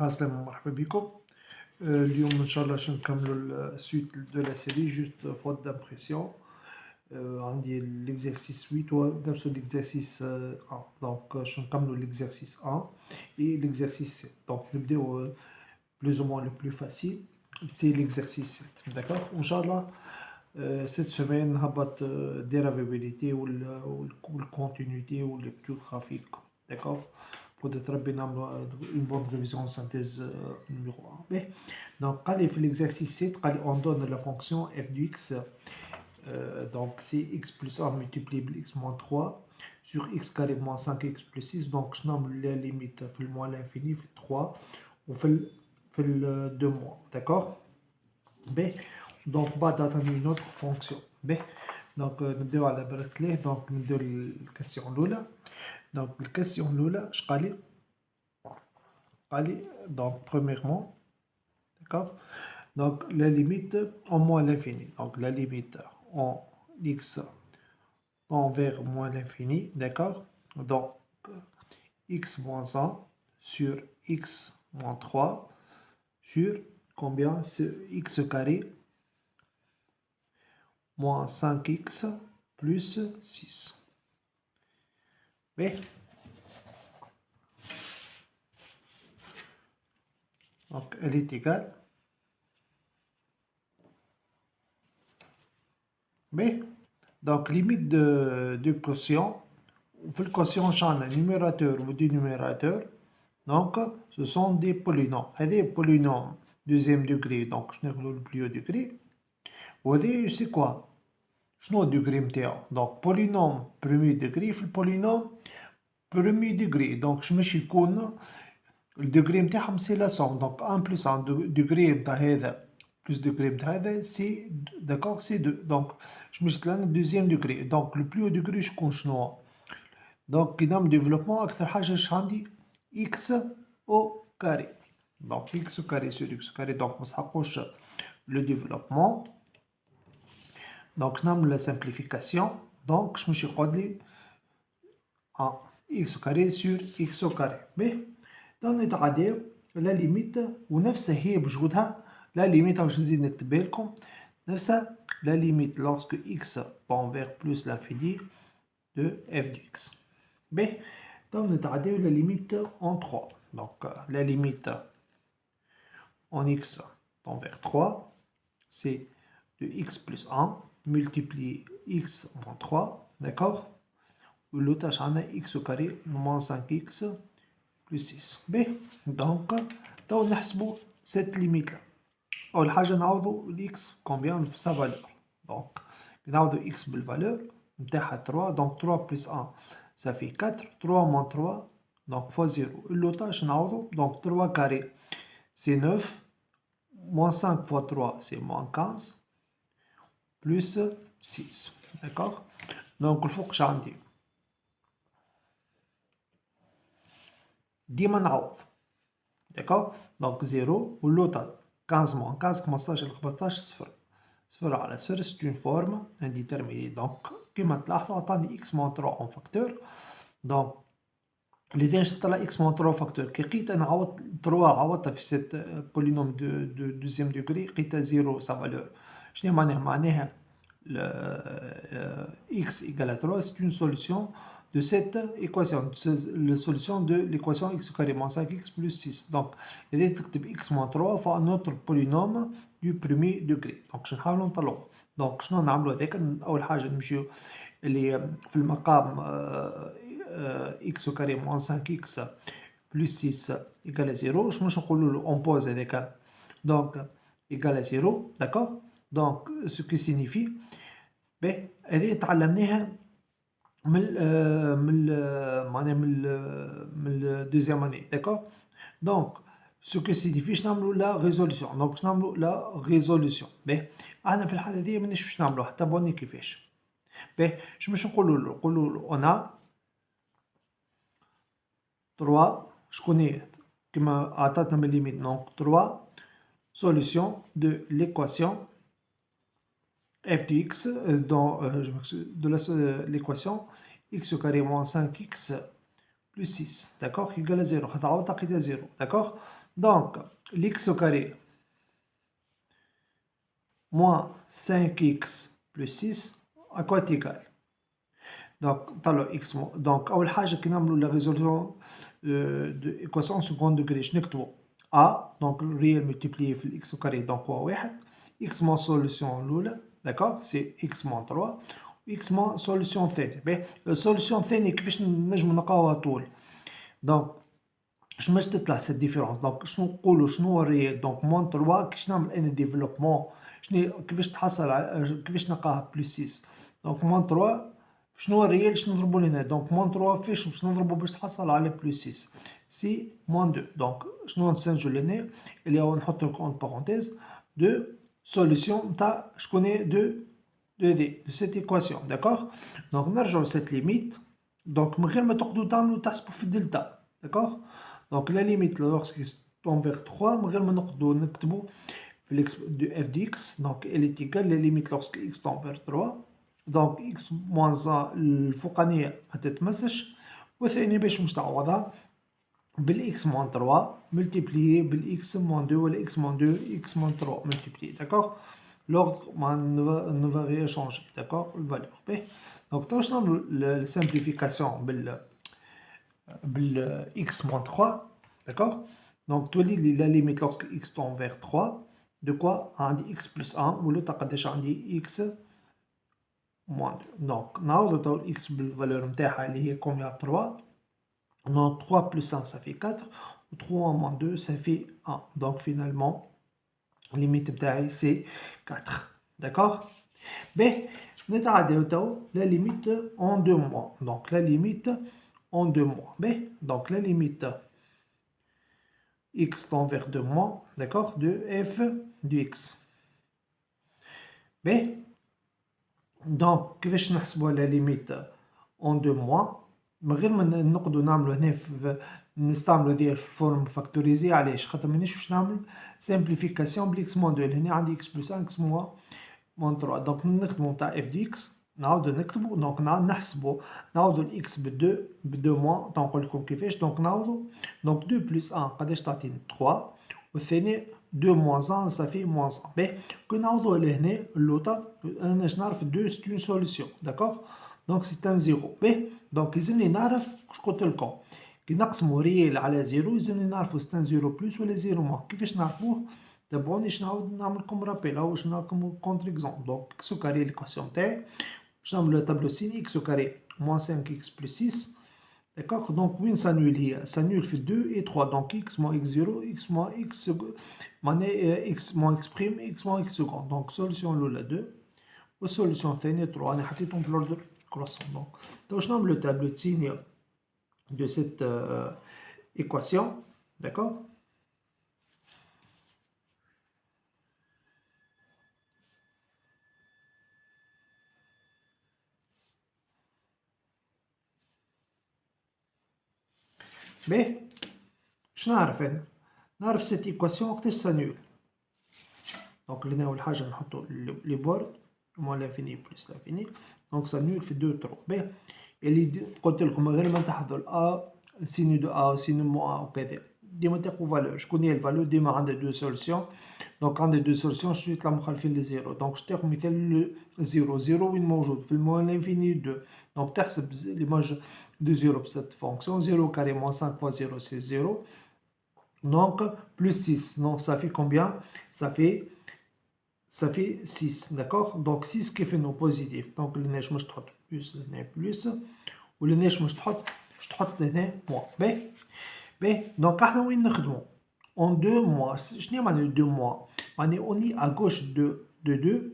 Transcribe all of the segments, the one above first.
السلام مرحبا بكم. اليوم ان شاء الله باش نكملوا السويت دو لا سيري جوست فوت دامبرسيون. عندي l'exercice 8 ونفسو l'exercice 1. دونك باش نكملوا l'exercice 1 et l'exercice 7. دونك نبداو plus ou moins le plus facile, c'est l'exercice 7. D'accord. ان شاء الله cette semaine نهبط dérivabilité والcontinuité والlecture graphique. D'accord. Peut-être une bonne révision de synthèse numéro 1. Mais, donc, quand il fait l'exercice 7, quand on donne la fonction f de x, donc c'est x plus 1 multiplié par x moins 3 sur x carré moins 5x plus 6. Donc, je nomme la limite fait le moins l'infini, fait 3, on fait le 2 moins. D'accord. B. Donc, on va attendre une autre fonction. B. Donc, nous allons à la clé. Donc, nous allons la question Lula. Donc, la question Lula, je vais aller, donc, premièrement, d'accord, donc, la limite en moins l'infini, donc, la limite en x envers moins l'infini, d'accord, donc, x moins 1 sur x moins 3 sur combien, ce x carré moins 5x plus 6. B. Donc, elle est égale. B. Donc, limite de quotient. On fait le quotient en numérateur ou dénumérateur. Donc, ce sont des polynômes. Et des polynômes deuxième degré, donc je n'ai le plus haut degré. Ou des, c'est quoi? Je n'ai le degré MTA. Donc, polynôme premier degré, le polynôme premier degré. Donc, je me suis connu. Le degré MTA, c'est la somme. Donc, 1 plus 1 degré MTA, plus degré MTA, c'est, d'accord, c'est 2. Donc, je me suis là le deuxième degré. Donc, le plus haut degré, je conçois. Donc, dans le développement, je عندي x au carré. Donc, x au carré sur x au carré. Donc, on s'approche le développement. Donc, on a la simplification. Donc, je me suis dit x au carré sur x au carré. Mais, dans le تعادل, la limite, ونفسها هي بجهودها, la limite, je vais نكتب لكم, نفسها, la limite lorsque x tend vers plus l'infini de f de x. B. Donc, nous avons la limite en 3. Donc, la limite en x tend vers 3, c'est de x plus 1 multiplié x moins 3, d'accord. L'autre, c'est x au carré moins 5x plus 6. B. Donc, on a cette limite-là. أول حاجة نعوضو x combien de sa valeur. Donc, نعوضو x بالvaleur نتاعها 3. Donc, 3 plus 1 ça fait 4, 3 moins 3, donc fois 0. L'autre, je n'ai donc 3 carré, c'est 9, moins 5 fois 3, c'est moins 15, plus 6. D'accord. Donc, il faut que j'en dise. ديما نعوض. D'accord. Donc 0, ou l'autre, 15 moins 15, 15 et 14, صفر. صفر على صفر, c'est une forme indéterminée. Donc, كما تلاحظوا عطاني x moins 3 en facteur. Donc, les je طلع x moins 3 facteur. كي لقيت انا عوضت 3 عوضتها في cette polynôme de deuxième degré, لقيتها 0 sa valeur. شنو معناها x égale à 3, c'est une solution de cette équation, la solution de l'équation x carré moins 5x plus 6. Donc, il est x moins 3 fois un autre polynôme du premier degré. Donc, je نحاولوا نطلعوه. Donc, شنو نعملوا هذاك؟ أول حاجة نمشيو اللي في المقام x au carré moins 5x plus 6 égale à 0. Je me نقولوا on pose هذاك. Donc, égale à 0. D'accord. Donc, ce qui signifie هذه تعلمناها من deuxième année. D'accord. Donc, ce que signifie je نعملوا la résolution. Donc, je نعملوا la résolution. أنا في الحالة دي مانيش باش نعملوها. تابعوني كيفاش. je مش نقولوا له on a 3, je connais كما عطاتنا من limite. Donc, 3 solutions de l'équation f de x de l'équation x au carré moins 5x plus 6, d'accord, égale à 0. هذا عوض لقيتها 0, d'accord. Donc, l'x au carré moins 5x plus 6 à quoi est égal. Donc, طلعوا x donc أول حاجة كي نعملوا la résolution de équation second degré نكتبوا a donc réel multiplié في x au carré donc هو واحد x moins solution الأولى d'accord c'est x moins 3 x moins solution الثانية باهي السوليسيون الثانية كيفاش نجمو نلقاوها طول donc باش تطلع سيت ديفيرونس دونك شنو نقولوا شنو هو الريال دونك موان 3 كيفاش نعمل انا ديفلوبمون شنو كيفاش تحصل على كيفاش نلقاها بلس 6 دونك موان 3 شنو هو الريال شنو نضربوا هنا دونك موان 3 فاش باش نضربوا باش تحصل على بلس 6 سي موان 2 دونك شنو نستنتجوا لهنا اللي هو نحط لكم اون بارونتيز دو سوليسيون نتاع شكون هي دو سيت ايكواسيون داكوغ دونك نرجعوا لسيت ليميت دونك من غير ما تقعدوا تعملوا تحسبوا في الدلتا داكوغ Donc la limite lorsqu'il tend vers 3, l'ex de f de x, donc elle est égale à la limite lorsque x tend vers 3. Donc x moins 1 الفوقانية ما تتمسش والثانية باش مستعوضة بالx moins 3 multiplié بالx moins 2 ولا x moins 2 x moins 3 multiplié, d'accord. L'ordre ne va rien changer, d'accord, le valeur. Donc quand je donne la simplification x moins 3, d'accord. Donc tu lis la limite lorsque x tend vers 3 de quoi on dit x plus 1 ou l'autre on dit x moins 2. Donc on x valeur est combien 3. Donc 3 plus 1 ça fait 4 ou 3 moins 2 ça fait 1. Donc finalement limite c'est 4, d'accord. Mais la limite en 2 mois. Donc la limite en 2 mois. Mais donc la limite x tend vers 2 mois, d'accord, de f de x. Mais donc كيفاش نحسبوا la limite en 2 mois من غير ما نقعدوا نعملوا هنا نستعملوا هذه الفورم فاكتوريزي علاش خاطر مانيش باش نعمل سامبليفيكاسيون بالاكس موان 2 هنا عندي اكس بلس 1 اكس موان 3 دونك نخدموا تاع اف دي اكس نعاودو نكتبو دونك نحسبو نعاودو الاكس بدو موان نقول لكم كيفاش دونك نعاودو دونك 2 بلس 1 قداش تعطيني 3 والثاني 2 موان 1 صافي موان 1 باهي كي نعاودو لهنا اللوطه انا باش نعرف 2 سي اون سوليسيون داكوغ دونك سي ان زيرو باهي دونك لازمني نعرف واش قلت لكم كي نقسمو ريال على زيرو لازمني نعرفو سي ان زيرو بلس ولا زيرو موان كيفاش نعرفوه تبعوني باش نعاود نعملكم رابيل او باش نعملكم كونتر اكزومبل دونك اكس او كاري ليكواسيون تاعي باش نعملو تابلو سين اكس او كاري موان 5 اكس بلس 6 d'accord donc وين سانول هي سانول في 2 et 3 donc x moins x0 x moins x معناها x moins x prime x moins x second donc solution الاولى 2 والسوليسيون الثانيه 3 انا حطيتهم في l'ordre croissant donc باش نعملو تابلو de signe de cette équation d'accord. باهي باش نعرف انا نعرف سيت ايكواسيون وقتاش سانول دونك هنا اول حاجه نحطو لي بورد موان لافيني بلس لافيني دونك سانول في 2 3 باهي اللي قلت لكم غير ما تحفظوا الأ سين دو أ سين مو أ وكذا ديما تاخذ فالور شكون هي الفالور ديما عندها دو سوليسيون دونك عندها دو سوليسيون شنو يطلع مخالفين لزيرو دونك تاخذ مثال زيرو وين موجود في الموان لانفيني 2 دونك تحسب ليماج دو زيرو بسيت فونكسيون زيرو كاري موان 5 فوا زيرو سي زيرو دونك بلس 6 دونك ça fait combien ça fait 6 d'accord donc 6 كيف انه بوزيتيف دونك لهناش مش تحط بلس لهنا بلس ولهناش مش تحط لهنا موان باهي دونك احنا وين نخدمو اون 2 mois شنو معنى 2 mois معنى اوني ا غوش دو 2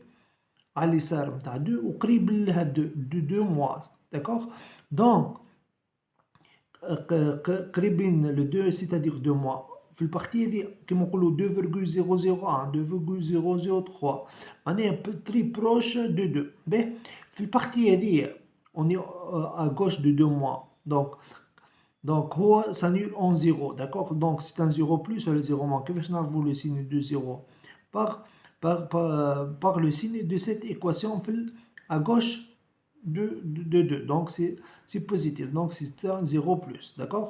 على اليسار نتاع 2 وقريب لها 2 mois d'accord donc قريبين ل 2 c'est-à-dire 2 mois في البارتي هذي كيما نقولوا 2,001 2,003 معناها تري بروش دو 2 باهي في البارتي هذي اوني ا غوش دو 2 mois donc هو s'annule en 0 d'accord donc c'est un 0 plus ولا 0 moins كيفاش نعرفوا le signe de 0 par le signe de cette équation في à gauche de 2 donc c'est positif donc c'est un 0 plus d'accord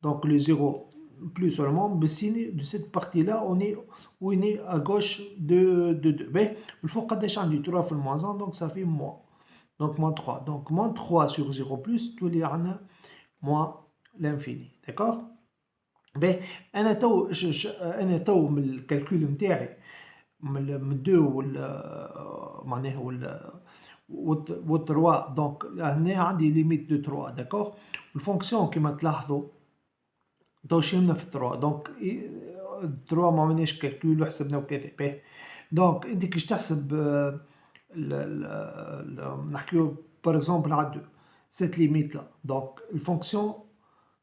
donc le 0 plus seulement, بالسين de cette partie-là, où on est à gauche de 2. Mais il faut qu'on déchange 3 في moins 1, donc ça fait moins. Donc moins 3. Donc moins 3 sur 0 plus, tout les a moins l'infini. D'accord? Mais أنا تو من الكالكول نتاعي من 2 معناها و 3 دونك هنا عندي ليميت دو 3 داكوغ الفونكسيون كيما تلاحظوا تو شيمنا في 3 دونك 3 ما عملناش كالكول وحسبنا وكذا باهي دونك انت كيش تحسب نحكيو باغ اكزومبل على 2 cette limite là donc une fonction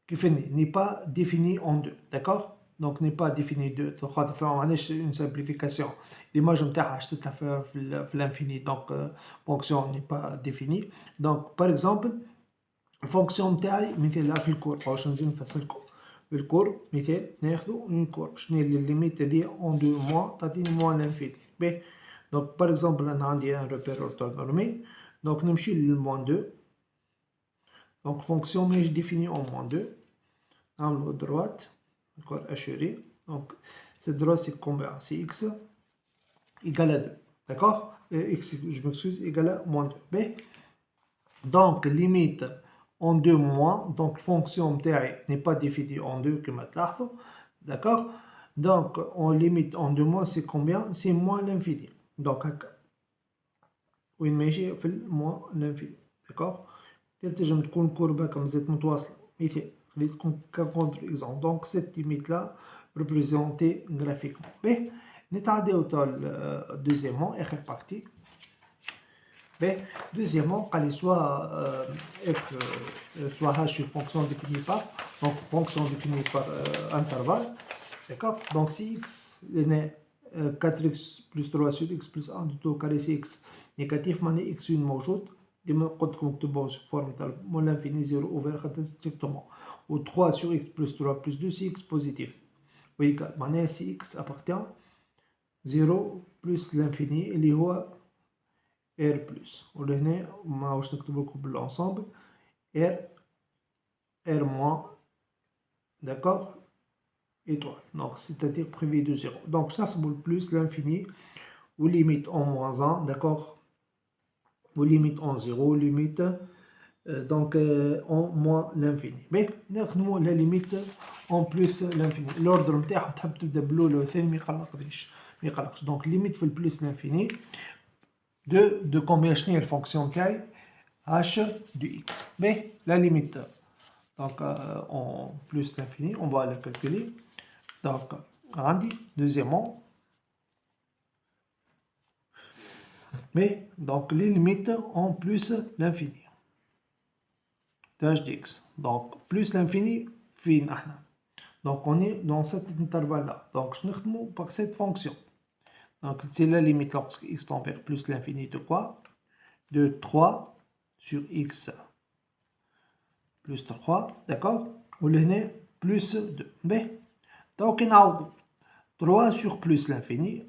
qui n'est pas définie en 2 d'accord donc n'est pas définie 2 خاطر معناش une simplification l'image نتاعها شتتها في l'infini donc fonction n'est pas définie donc par exemple الفونكسيون نتاعي مثال في الكور باش نزيد نفصلكم في الكور مثال ناخذو اون كور شنو هي الليميت هذه اون دو موان تعطيني موان لانفيني باهي دونك باغ اكزومبل انا عندي ان روبير اورتوغونومي دونك نمشي للموان 2 دونك فونكسيون ماهيش ديفيني اون موان 2 نعملو droite encore assuré donc cette droite c'est combien c'est x égale à 2 d'accord x je m'excuse égale à moins 2 b donc limite en 2 moins donc fonction n'est pas définie en 2 comme تلاحظوا d'accord donc on limite en 2 moins c'est combien c'est moins l'infini donc هكا وين ماشي في moins l'infini d'accord تنجم تكون كوربة كما زادت متواصلة مثال خليتكم كونتر اكزومبل دونك سيت ليميت لا ريبريزونتي غرافيكمون باهي نتعداو تاع دوزيامون اخر بارتي باهي دوزيامون قال لي سوا اف سوا هاش une fonction définie par donc fonction définie par intervalle d'accord donc si x est 4x plus 3 sur x plus 1 du tout carré c'est x négatif معناه x1 موجود ديما قلت لكم اكتبوه في فورم تاع مول لانفيني زيرو اوفر خاطر ستريكتومون و 3 sur x plus 3 plus 2 c'est x positif و ايكال معناها سي x appartient 0 plus l'infini اللي هو r plus ولهنا ماهوش نكتبو لكم بالانسامبل r moins d'accord étoile donc c'est-à-dire privé de 0 donc ça c'est le plus l'infini ou limite en moins 1 d'accord ou limite en 0 limite donc en moins l'infini mais نخدمو la limite en plus l'infini l'ordre نتاعهم تحب تبدا بالاولى والثاني ما يقلقش donc limite في البلس l'infini de combien شنو هي الفونكسيون نتاعي h du x mais la limite donc en plus l'infini on va la calculer donc عندي deuxièmement mais donc les limites en plus l'infini h dx donc plus l'infini فين احنا donc on est dans cet intervalle là donc je نخدمو par cette fonction donc c'est la limite lorsque x tend vers plus l'infini de quoi de 3 sur x plus 3 d'accord ولهنا plus 2 mais donc نعوضو 3 sur plus l'infini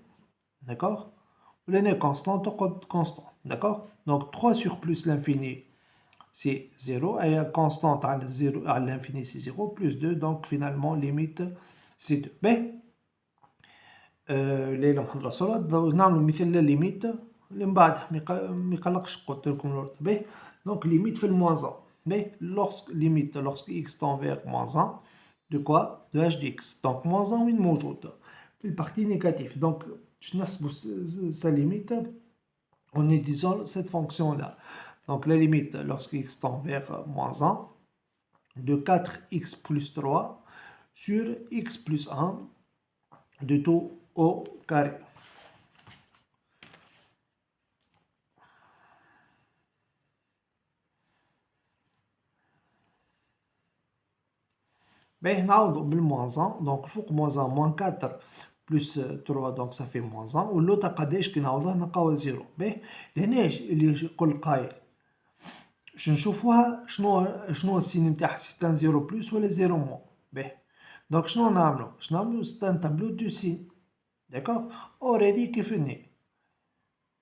d'accord ولهنا constant تقعد constant d'accord donc 3 sur plus l'infini c'est 0 et constante à 0 à l'infini c'est 0 plus 2 donc finalement limite c'est 2 mais ليلة محمد رسول الله نعملو مثال لليميت اللي من بعد ما يقلقش قلت لكم الورد باهي donc limite في الموان 1 mais lorsque x tend vers moins 1 de quoi de h dx donc moins 1 وين موجود في البارtie négative donc je نحسبو sa limite en utilisant cette fonction là donc la limite lorsque x tend vers moins 1 de 4x plus 3 sur x plus 1 de tout au carré. Ben, نعوضو بالموان 1 donc فوق موان 1 moins 4 plus 3 donc ça fait moins 1 واللوطا قداش كي نعوضوها نلقاوها 0 باهي لهنا اللي يقول قايل باش نشوفوها شنو السين نتاعها سي ان 0 بلس ولا 0 موان باهي دونك شنو نعملو سي ان تابلو دو سين داكوغ اوريدي كيف هنا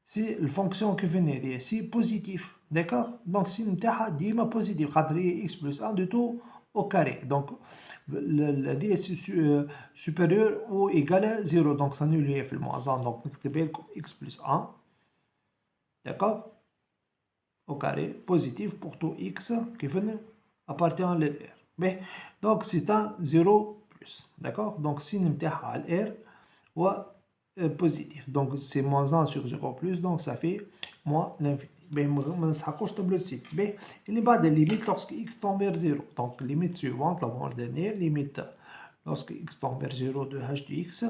سي الفونكسيون كيف هنا هذيا سي بوزيتيف داكوغ دونك السين نتاعها ديما بوزيتيف خاطر هي اكس بلس 1 دو تو au carré. Donc, la d est supérieur ou égal à 0. Donc, ça nous fait le moins 1. Donc, نكتب x plus 1. D'accord? Au carré, positif pour tout x qui appartient à l'R. Mais, donc, c'est un 0 plus. D'accord? Donc, si nous mettons à l'R, ou positif. Donc, c'est moins 1 sur 0 plus. Donc, ça fait moins l'infini. Mais, on ne s'accroche tableau de site. Mais, il n'y a pas de limite lorsque x tend vers 0. Donc, limite suivante, l'avant-dernière, limite lorsque x tend vers 0 de h de x.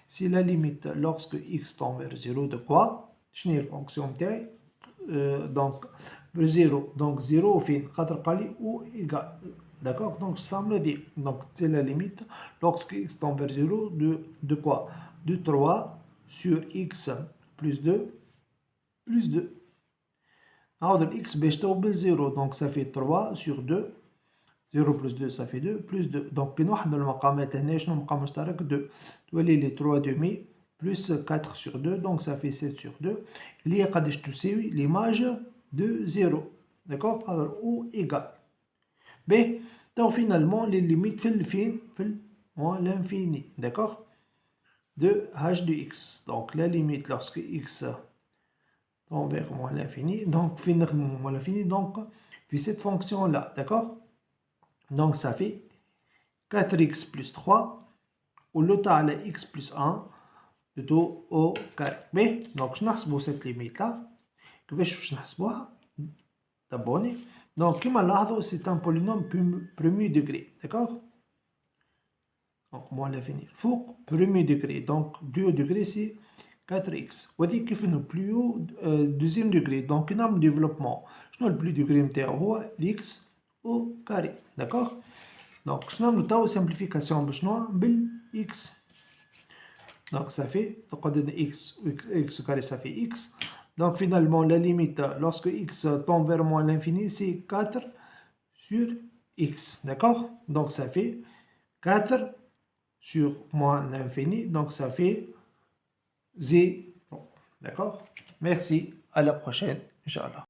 C'est la limite lorsque x tend vers 0 de quoi? Je n'ai fonction t. Donc, 0. Donc, 0 au fin, 4 قليل ou égal. D'accord? Donc, ça me le dit. Donc, c'est la limite lorsque x tend vers 0 de quoi? De 3 sur x plus 2 plus 2. Alors, x baisse au 0. Donc, ça fait 3 sur 2. 0 plus 2, ça fait 2 plus 2. Donc, nous avons le مقامات هنا شنو مقام مشترك 2. تولي لي 3 demi plus 4 sur 2. Donc, ça fait 7 sur 2. Il y a قداش تساوي l'image de 0. D'accord? Alors, ou égal. B. Donc, finalement, les limites moins l'infini. D'accord? De h de x. Donc, la limite lorsque x tend vers moins l'infini. Donc, finalement, moins l'infini. Donc, puis cette fonction-là. D'accord? Donc, ça fait 4x plus 3 ou le à x plus 1 de tout au carré. Mais, donc, je n'ai cette limite-là. Que vais-je نحسبوها d'abord. Donc, comme on c'est un polynôme premier degré. D'accord? Donc, moins l'infini. Faut premier degré. Donc, 2 degré, c'est 4x. On dit qu'il fait le plus haut deuxième degré. Donc, on a un développement. Je n'ai le plus degré, c'est x au carré. D'accord? Donc, je n'ai pas simplification de x. Donc, ça fait, donc on donne x au carré, ça fait x. Donc, finalement, la limite, lorsque x tend vers moins l'infini, c'est 4 sur x. D'accord? Donc, ça fait 4 sur moins l'infini. Donc, ça fait 0. D'accord? Merci. À la prochaine. Inch'Allah.